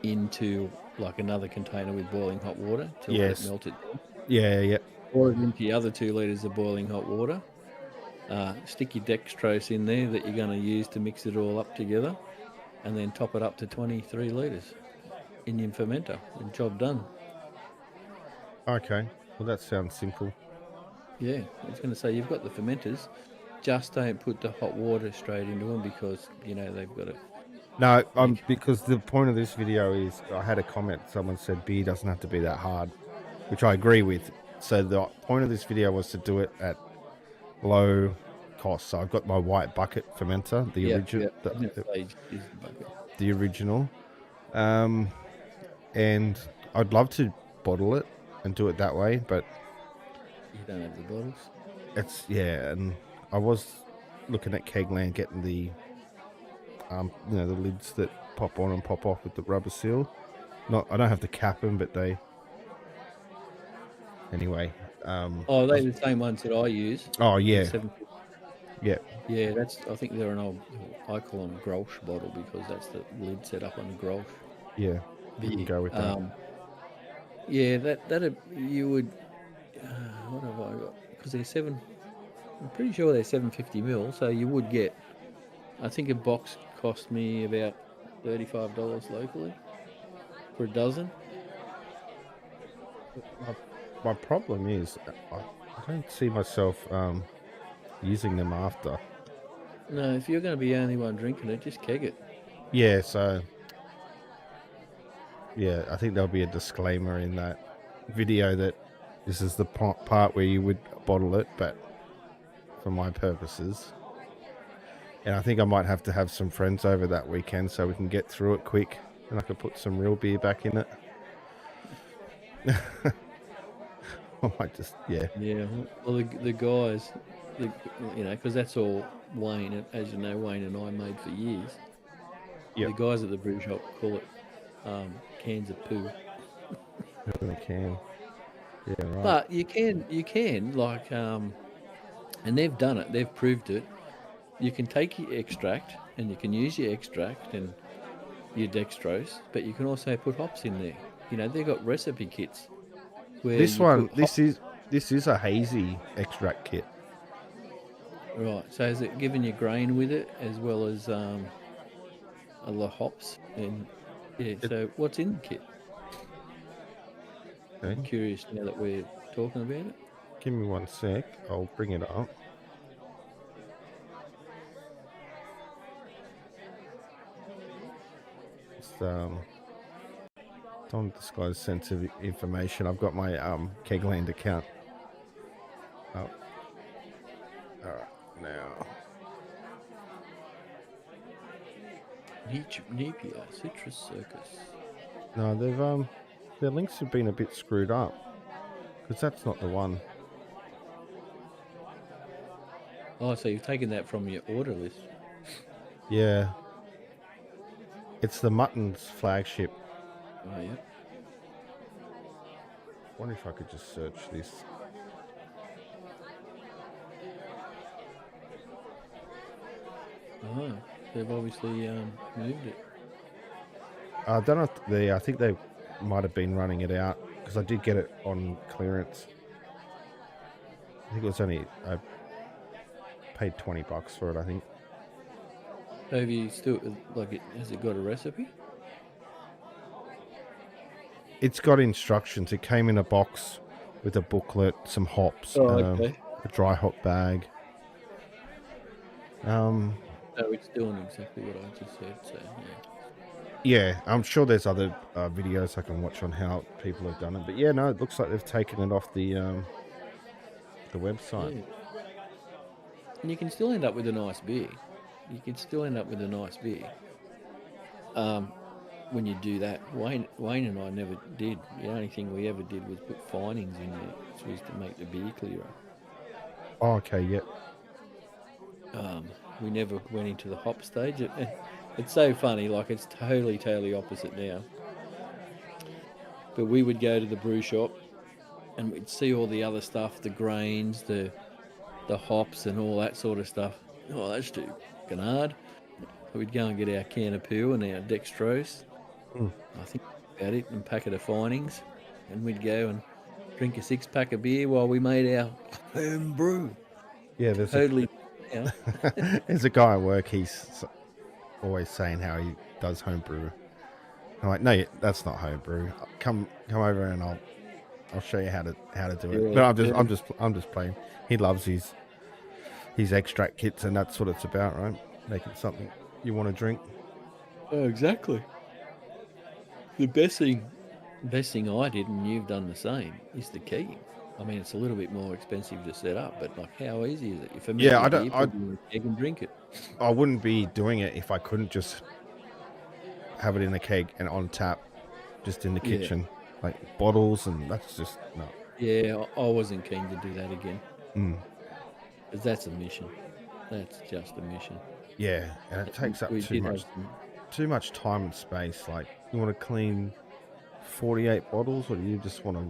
into like another container with boiling hot water to let it melt it down. Yeah. Pour it into the other 2 litres of boiling hot water. Stick your dextrose in there that you're going to use to mix it all up together, and then top it up to 23 litres in your fermenter, and job done. Okay, well that sounds simple. Yeah, I was going to say, you've got the fermenters, just don't put the hot water straight into them because, they've got to... No, because the point of this video is, I had a comment, someone said beer doesn't have to be that hard, which I agree with. So the point of this video was to do it at low cost. So I've got my white bucket fermenter, the original. And I'd love to bottle it and do it that way, but You don't have the bottles. and I was looking at Kegland getting the the lids that pop on and pop off with the rubber seal. I don't have to cap them, but they anyway. Oh, they're the same ones that I use. Oh The yeah, 750. yeah, Yeah, I think they're an old. I call them Grolsch bottle because that's the lid set up on the Grolsch yeah. You can beer. go with that. Yeah, that you would. What have I got? Because they're seven. I'm pretty sure they're 750 ml. So you would get. I think a box cost me about $35 locally for a dozen. My problem is I don't see myself using them after. No, if you're going to be the only one drinking it, just keg it. Yeah, so yeah, I think there'll be a disclaimer in that video that this is the part where you would bottle it, but for my purposes. And I think I might have to have some friends over that weekend so we can get through it quick, and I could put some real beer back in it. I might just, yeah. Yeah, well, the guys, because that's all Wayne, as you know, Wayne and I made for years. Yep. The guys at the brew shop call it cans of poo. They can. Yeah, right. But you can like, and they've done it. They've proved it. You can take your extract and you can use your extract and your dextrose, but you can also put hops in there. They've got recipe kits where This you one, put this is a hazy extract kit. right. So is it giving you grain with it as well as a lot of hops? And yeah. So what's in the kit? Okay. I'm curious now that we're talking about it. Give me 1 sec. I'll bring it up. It's, don't disclose sensitive information. I've got my Kegland account. Oh. All right, now. Nepia Citrus Circus. No, their links have been a bit screwed up because that's not the one. Oh, so you've taken that from your order list? Yeah, it's the Mutton's flagship. Oh yeah. Wonder if I could just search this. Oh, they've obviously moved it. I don't know if I think they might have been running it out because I did get it on clearance. I think it was I paid $20 for it, I think. Have you still has it got a recipe? It's got instructions. It came in a box with a booklet, some hops, Okay. a dry hop bag. So it's doing exactly what I just said. So yeah, I'm sure there's other videos I can watch on how people have done it. But yeah, no, it looks like they've taken it off the website. yeah. And you can still end up with a nice beer. When you do that. Wayne and I never did. The only thing we ever did was put finings in there, which was to make the beer clearer. Oh, okay, yep. We never went into the hop stage. It's so funny, like it's totally opposite now. But we would go to the brew shop and we'd see all the other stuff, the grains, the hops and all that sort of stuff. Oh, that's too hard. We'd go and get our can of poo and our dextrose. I think about it, and packet of finings, and we'd go and drink a 6-pack of beer while we made our home brew. Yeah, there's Totally. there's a guy at work. He's always saying how he does homebrew. I'm like, no, that's not homebrew. Come over and I'll show you how to do it. Yeah, but I'm just playing. He loves his extract kits, and that's what it's about, right? Making something you want to drink. Oh, exactly. The best thing I did, and you've done the same, is the kegging. I mean, it's a little bit more expensive to set up, but like, how easy is it? If Yeah, put it in a keg and drink it. I wouldn't be doing it if I couldn't just have it in a keg and on tap, just in the Yeah. kitchen, like bottles, and that's just no. Yeah, I wasn't keen to do that again. Mm. Because that's a mission. That's just a mission. Yeah, and it takes up We too did have much time and space. Like, you want to clean 48 bottles, or do you just want to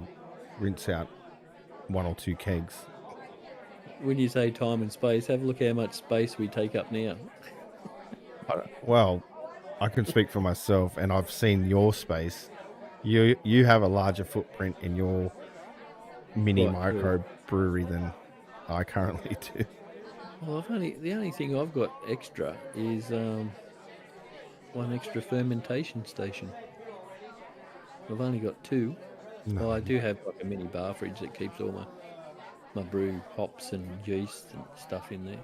rinse out 1 or 2 kegs? When you say time and space, have a look how much space we take up now. Well, I can speak for myself, and I've seen your space. You have a larger footprint in your mini Quite true. micro brewery than I currently do. Well, the only thing I've got extra is one extra fermentation station. I've only got 2. No. Well, I do have like a mini bar fridge that keeps all my brew hops and yeast and stuff in there,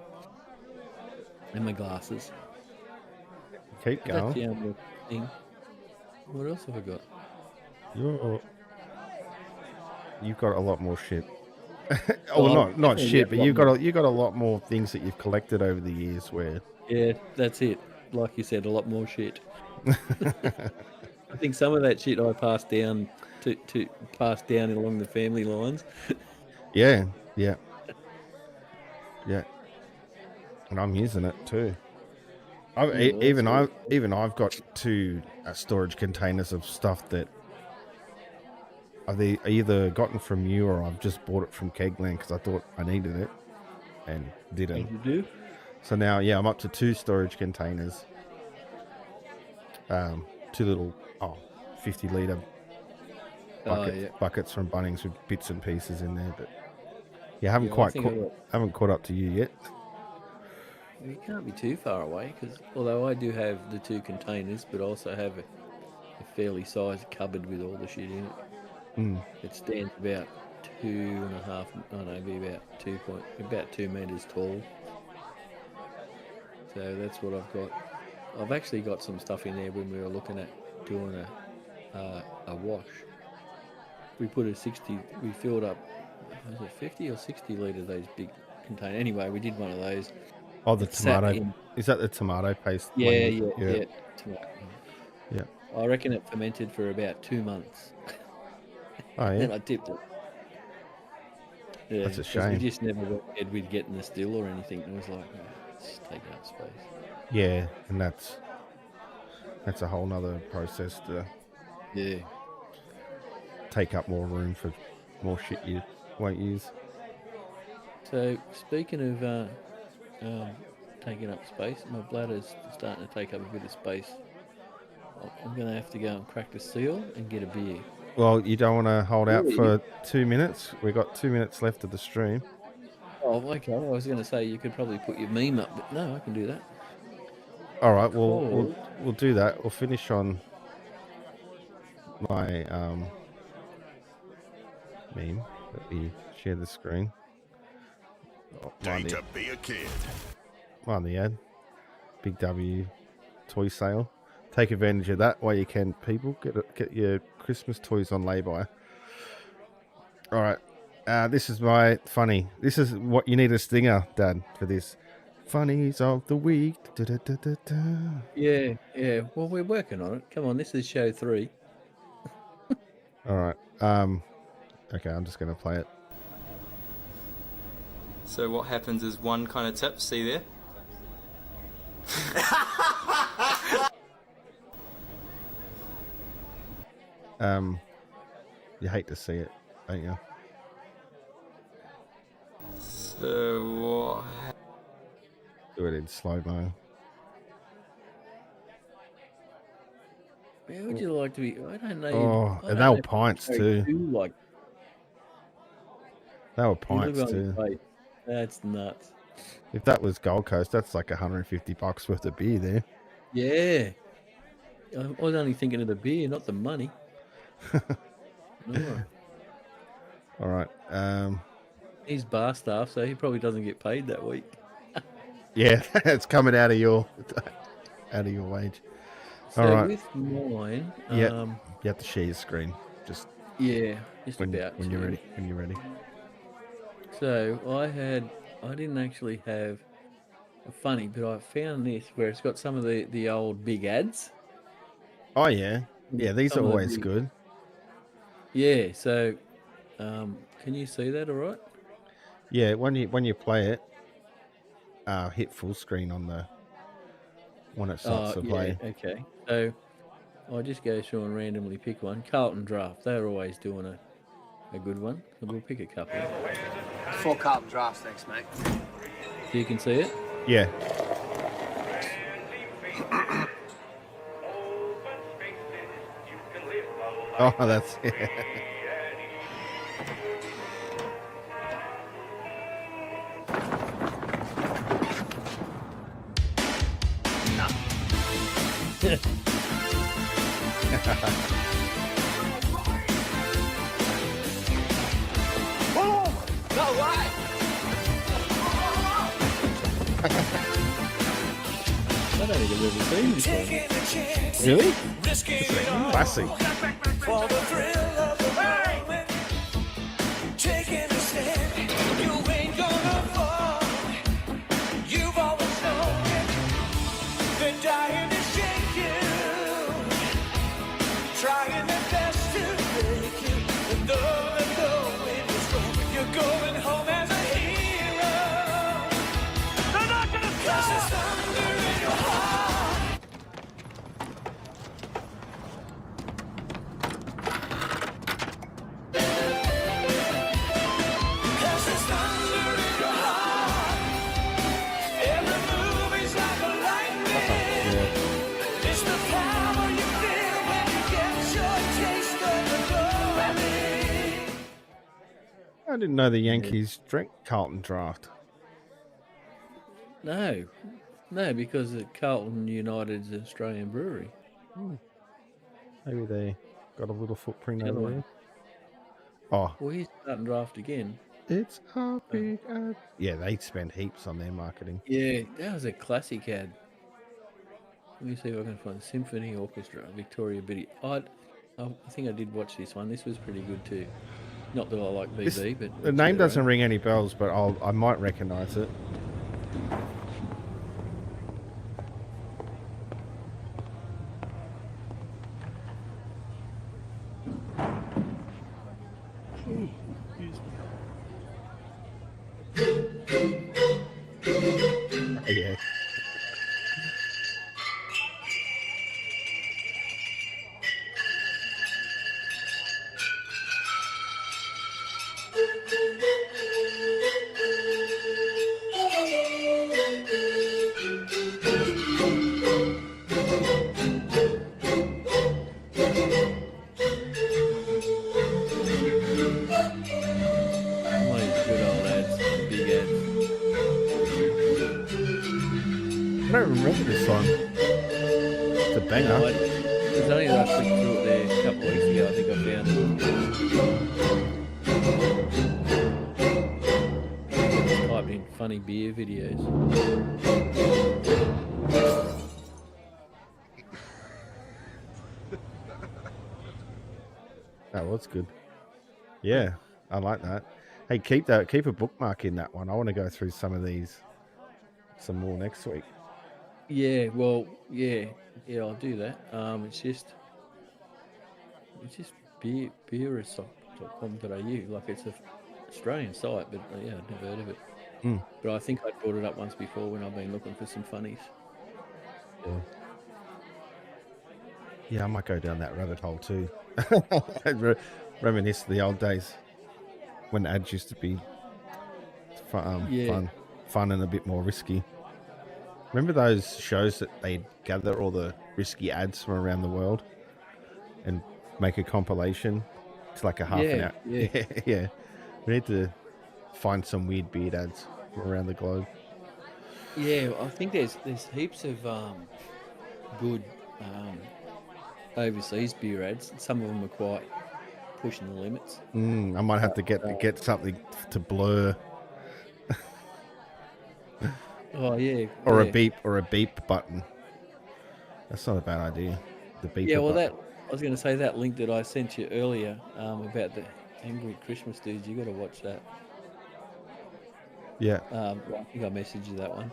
and my glasses. Keep But that's going. the only thing. What else have I got? You've got a lot more shit. Oh, not definitely shit, a but lot you've more. got a lot more things that you've collected over the years. Where Yeah, that's it. Like you said, a lot more shit. I think some of that shit I passed down to pass down along the family lines. yeah, and I'm using it too. Yeah, well, that's good. I've got 2 storage containers of stuff that I've either gotten from you, or I've just bought it from Kegland because I thought I needed it and didn't. As you do. So now, yeah, I'm up to 2 storage containers. 2 little 50-liter buckets from Bunnings with bits and pieces in there. But yeah, I haven't caught up to you yet. You can't be too far away, because although I do have the 2 containers, but also have a fairly sized cupboard with all the shit in it. It stands about 2.5, about 2 meters tall. So that's what I've got. I've actually got some stuff in there when we were looking at doing a wash. We filled up, was it 50 or 60 litre, those big containers. Anyway, we did one of those. Oh, the tomato. Is that the tomato paste? Yeah. Tomato. Yeah. I reckon it fermented for about 2 months. Oh, yeah. Then I tipped it. Yeah, that's a shame. We just never went ahead with getting the still or anything. It was like, it's taking up space. Yeah, and that's a whole nother process to take up more room for more shit you won't use. So, speaking of taking up space, my bladder's starting to take up a bit of space. I'm going to have to go and crack the seal and get a beer. Well, you don't want to hold out for 2 minutes? We've got 2 minutes left of the stream. Oh, okay. I was going to say you could probably put your meme up, but no, I can do that. All right, we'll do that. We'll finish on my meme. Let me share the screen. Day to be a kid. On the ad. Big W toy sale. Take advantage of that while you can, people. Get your Christmas toys on lay-by. All right. This is my funny. This is what you need a stinger, Dad, for this. Funnies of the week. Da, da, da, da, da. Yeah. Well, we're working on it. Come on, this is show 3. All right. Okay, I'm just going to play it. So what happens is one kind of tip, see there? You hate to see it, don't you? So what? Do it in slow-mo. How would you like to be? I don't know. Oh, and they were pints too. They were pints too. That's nuts. If that was Gold Coast, that's like $150 worth of beer there. Yeah. I was only thinking of the beer, not the money. No. All right. He's bar staff, so he probably doesn't get paid that week. Yeah, it's coming out of your wage. So all right. With mine, you have to share your screen. Just when you're ready. When you're ready. So I didn't actually have a funny, but I found this where it's got some of the old big ads. Oh yeah, these are Some of the always big- good. Yeah. So, can you see that? All right. Yeah, when you play it, hit full screen on the when it starts to Yeah. play. Okay. So I'll just go through and randomly pick one. Carlton Draft. They're always doing a good one. So we'll pick a couple. 4 Carlton drafts, thanks, mate. So you can see it. Yeah. Oh, that's No way! I don't think I've ever seen this one. really classic. For the thrill of the moment, taking a stand, you ain't gonna fall. You've always known it. They're dying to shake you, trying their best to break you. And though the going is wrong, you're going home as a hero. They're not gonna stop. 'Cause there's thunder in your heart. Cause there's thunder in your heart. Every move is like a lightning. It's the power you feel when you get your taste of the glory. I didn't know the Yankees drank Carlton Draft. No, because Carlton United's an Australian brewery. Maybe they got a little footprint The other over one. there. Oh, Well, he's starting draft again. it's a big ad. Yeah, they spend heaps on their marketing. Yeah, that was a classic ad. Let me see if I can find Symphony Orchestra, Victoria Biddy. I think I did watch this one. This was pretty good too. Not that I like BB, but The name doesn't ring any bells, but I might recognise it. Yeah. One of these good old ads, big ads. I don't remember this one. It's a banger. There's only that I clicked through it there a couple of weeks ago. I think I found it. Typed in funny beer videos. That was good. Yeah, I like that. Hey, keep a bookmark in that one. I want to go through some of these, some more next week. Yeah, well, yeah, I'll do that. It's just beerus.com.au. Like it's an Australian site, but yeah, I'd never heard of it. But I think I brought it up once before when I've been looking for some funnies. Yeah, I might go down that rabbit hole too. Reminisce the old days when ads used to be fun and a bit more risky. Remember those shows that they'd gather all the risky ads from around the world and make a compilation? It's like a half an hour. Yeah. Yeah. We need to find some weird beard ads from around the globe. Yeah, I think there's heaps of good overseas beer ads. Some of them are quite pushing the limits. I might have to get something to blur Oh yeah, or yeah. a beep button. That's not a bad idea. The beep. Yeah, well, button. I was going to say that link that I sent you earlier about the Angry Christmas dudes. You got to watch that. Yeah. I think I messaged you that one.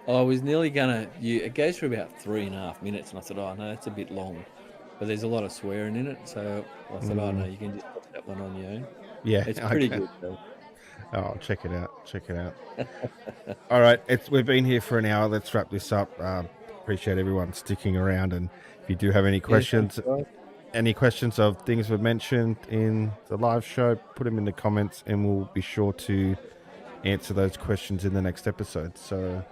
I was nearly gonna. It goes for about 3.5 minutes, and I said, "Oh no, that's a bit long." but there's a lot of swearing in it. So I thought, oh no, you can just watch that one on your own. Yeah, It's pretty okay. good though. Oh, check it out. Check it out. All right, we've been here for an hour. Let's wrap this up. Appreciate everyone sticking around, and if you do have any questions, any questions of things we've mentioned in the live show, put them in the comments, and we'll be sure to answer those questions in the next episode. So,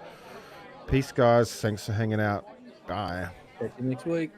peace, guys. Thanks for hanging out. Bye. Catch you next week.